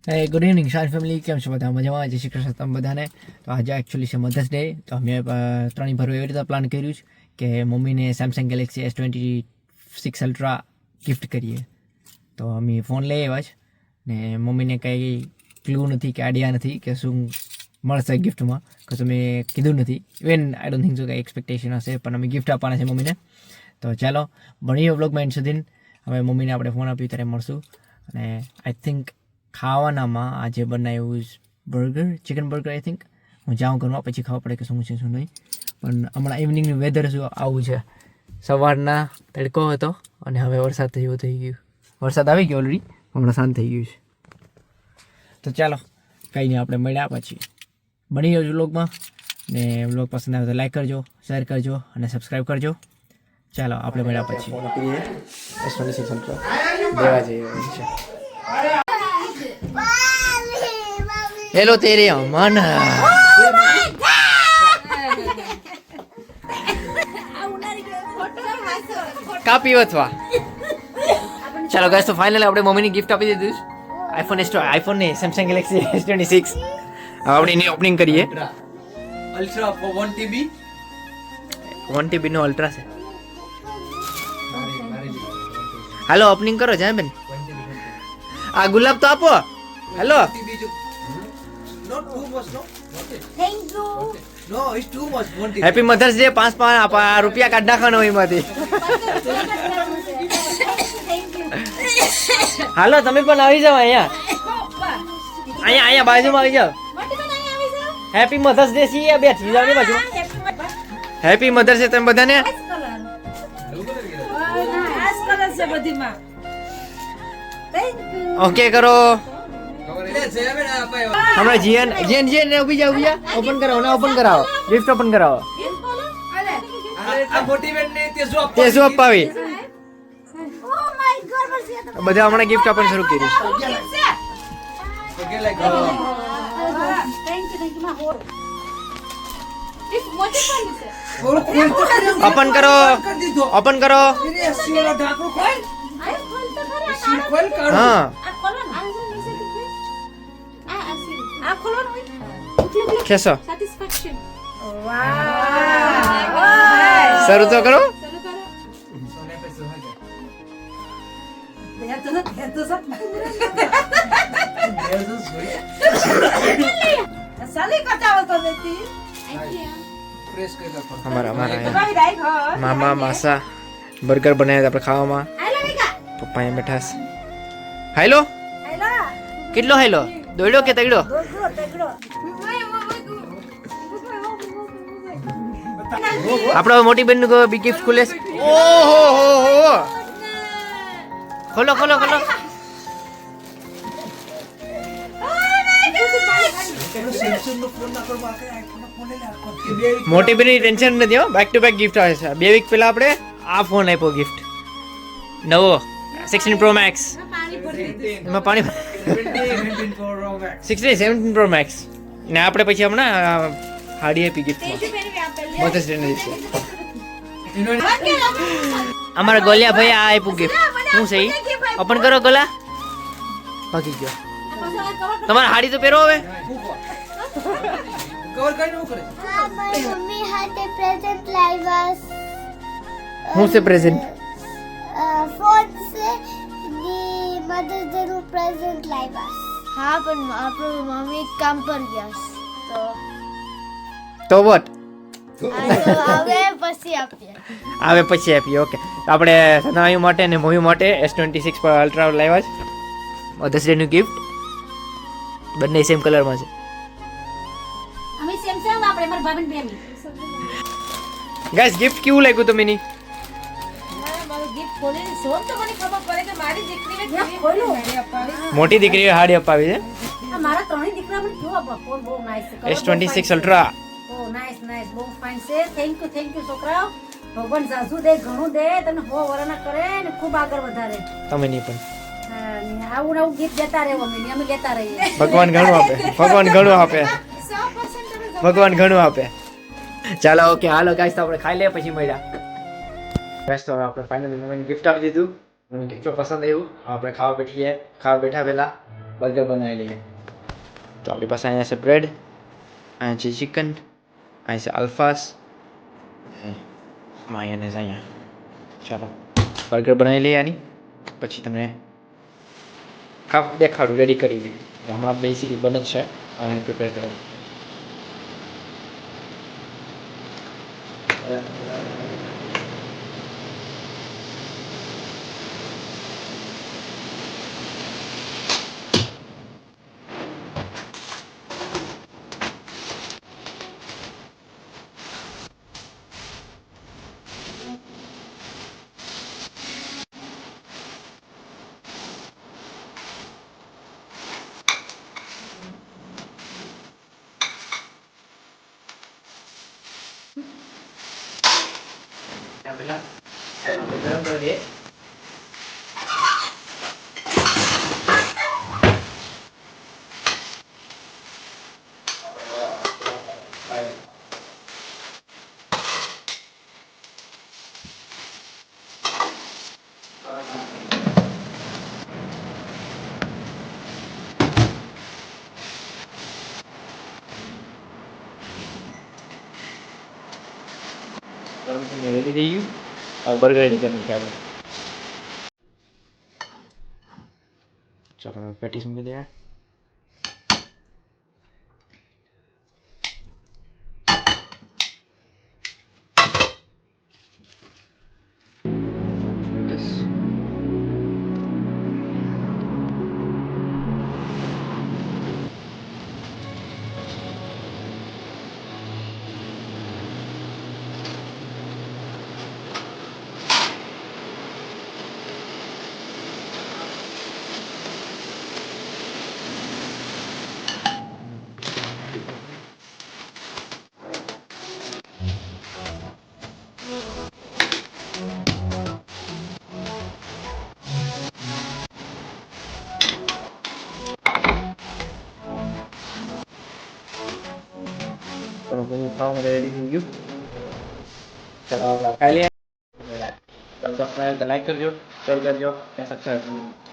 Good evening શાન family, કેમ છો બધા? મજામાં? જય શ્રી કૃષ્ણ તમે બધાને. તો આજે એકચ્યુઅલી છે મધર્સ ડે, તો અમે ત્રણેય ભરવું એવી રીતે પ્લાન કર્યું છે કે મમ્મીને Samsung Galaxy S26 ultra gift કરીએ. તો અમે ફોન લઈ આવ્યા છે ને મમ્મીને કંઈ ક્લુ નથી કે આઈડિયા નથી કે શું મળશે ગિફ્ટમાં, કશું મેં કીધું નથી. Even I don't think so કંઈ એક્સપેક્ટેશન હશે, પણ અમે ગિફ્ટ આપવાના છે મમ્મીને. તો ચાલો ભણીએ વ્લોગમાં એન્ડ સુધી. હવે મમ્મીને આપણે ફોન આપ્યું ત્યારે મળશું. અને આઈ થિંક ખાવાનામાં આજે બનાવ્યું burger, chicken burger. I think હું જાઉં કરવા પછી ખબર પડે કે શું છે શું નહીં. પણ હમણાં ઇવનિંગનું વેધર શું આવું છે, સવારના તડકો હતો અને હવે વરસાદ જેવું થઈ ગયું. વરસાદ આવી ગયો ઓલરેડી, હમણાં શાંત થઈ ગયું છે. તો ચાલો કંઈ નહીં, આપણે મળ્યા પછી બની ગયો વ્લોગમાં. ને વ્લોગ પસંદ આવે તો લાઈક કરજો, શેર કરજો અને સબસ્ક્રાઈબ કરજો. ચાલો આપણે મળ્યા પછી S26 અલ્ટ્રા દેવા જઈએ છે. હેલો તેરે અમન કાપી અથવા ચાલો ગાઈસ, તો ફાઇનલી આપણે મમ્મીની ગિફ્ટ આપી દીધું આઈફોન ને સેમસંગ ગેલેક્સી S26. હવે આપણે એની ઓપનિંગ કરીએ. અલ્ટ્રા 1 TB નો અલ્ટ્રા છે. હાલો ઓપનિંગ કરો જાન બેન. આ ગુલાબ તો આપો. Hello not too much, no? Thank you. No, it's too much. 1 TB. Happy mother's day. 5 રૂપિયા કાઢ નાખવાનો એમાંથી. Thank you. હાલો તમે પણ આવી જાઓ અહીંયા અહીંયા બાજુમાં આવી જાઓ. મોટી બનાવી આવી છે. હેપી મધર્સ ડે છીએ બેઠી જાવ ને બાજુ. હેપી મધર્સ ડે તમે બધાને. આ કલર છે બધીમાં. Thank you. ઓકે કરો. એટલે જયાબેન આપાય. હમણાં જીએન ને ઉભી જાવ ઓપન કરાવો ને ઓપન કરાવો. ગિફ્ટ ઓપન કરાવો. આ મોટી બેન ને તે જો તે શું અપાવી? Oh my God, બસ એ તો બધા હમણાં ગિફ્ટ આપવાનું શરૂ કર્યું. Okay like Thank you, my whole. એક મોટી પણ છે. થોડું ખોલ તો ઓપન કરો. કરી દીધો. ઓપન કરો. અરે સીલો ઢાંકણું ખોલ. આ ખોલ તો ખરા. સીલ ખોલ કાઢો. હા આ ખોલો ને. આ નીચે દીખે. આ સીલ. આ ખોલવાનું હોય. એટલે ખેસો સેટિસ્ફેક્શન. વાહ. શરૂ તો કરો. ચાલુ કરો. સોને પે સુહાગા. દેવદૂત સોઈ. સાલી કચાવ તો દેતી. પ્રેસ કરી દો. અમારા મામા માસા બર્ગર બનાવ્યા આપણે ખાવામાં. હાલો વિકા. પપ્પા અહીંયા બેઠા છે. હાલો હાલો. કેટલો હાલો? દોડ્યો કે તગડો? તગડો. આપણો મોટી બેન નું બિગ ગિફ્ટ ખુલે છે. ઓહો હો હો, ખોલો ખોલો ખોલો. સેમસંગ નો ફોન ના કરવા કે આઈફોન નો ફોન લઈ લે. મોટી બેન ની ટેન્શન નથી હો, બેક ટુ બેક ગિફ્ટ આવે છે. 2 વીક પહેલા આપણે આ ફોન આપ્યો ગિફ્ટ, નવો 16 Pro Max. પાણી ભરી એમાં પાણી 17 Pro Max. 17 Pro Max ને આપણે પછી હમણાં હાડી આપી ગિફ્ટમાં મધર્સ ડે ના દિવસે. અમારા ગોલિયા ભાઈ આ આપ્યું ગિફ્ટ. શું છે ઈ? ઓપન કરો ગોલા. ભાગી ગયો. તમારે હાડી તો પહેરો હવે. કવર કરીને હું કરે? My mummy had a present live us. હું છે પ્રેઝન્ટ. ફોન છે ની મધર્સ ડે નું પ્રેઝન્ટ લાઈવ us. હા પણ આપણું મમ્મી કામ પર ગયા છે તો વોટ તો હવે પછી આપીએ. આવે પછી આપીએ. ઓકે, તો આપણે સનાયુ માટે અને મોયુ માટે S26 પર અલ્ટ્રા લાવ્યા છે મધર્સ ડે નું ગિફ્ટ. બંને સેમ કલરમાં છે. અમે સેમસંગ વાપરે માર ભાભીને બેમી. ગાઈસ ગિફ્ટ કેવું લાગ્યું તમને? ની મારું ગિફ્ટ ખોલીને સોમ તો મને ખબર પડે કે મારી દીકરીને કેવી હાડી અપાવી. મોટી દીકરીએ હાડી અપાવી છે. આ મારા ત્રણેય દીકરા મને કેવો આપા ફોન બહુ નાઈસ છે. S26 ultra. Oh nice nice બહુ ફાઇન છે. થેન્ક યુ છોકરાઓ. ભગવાન જાજુ દે ઘણું દે તમને હો વરના કરે ને ખૂબ આગળ વધારે. તમે નહીં પણ આવું નવું ગીત દેતા રહેવો અમે લેતા રહીએ. ભગવાન ઘણું આપે. ભગવાન ઘણું આપે. 100% ભગવાન ઘણું આપે. ચાલો ઓકે, હાલો ગાઈસ, તો આપણે ખાઈ લે પછી મળ્યા. ગાઈસ તો આપણે ફાઇનલી મમ્મીને ગિફ્ટ આપી દીધું. મને ગિફ્ટ પસંદ આવ્યું. આપણે ખાવા બેઠા પહેલા બર્ગર બનાવી લઈએ. તો આપણી પાસે અહીંયા છે બ્રેડ, અહીંયા છે ચિકન, અહીં છે અલ્ફાસ, માયોનેઝ અહીંયા. ચાલો બર્ગર બનાવી લઈએ આની, પછી તમને દેખાડું રેડી કરી દઈએ. હમણાં બેસિકલી બને જ છે અને પ્રિપેર કરો. પેલા ગરમ કરી દઈએ. રેડી થઈ ગયું. હવે બર્ગર રેડી કરી નાખીએ આપણે. ચાલો પેટીસ મૂકી દઈએ. બધું ખાવા માટે રેડી થઈ ગયું. ચાલો આપણે ખાઈ લઈએ. લાઈક કરજો, શેર કરજો, સબસ્ક્રાઈબ કરજો.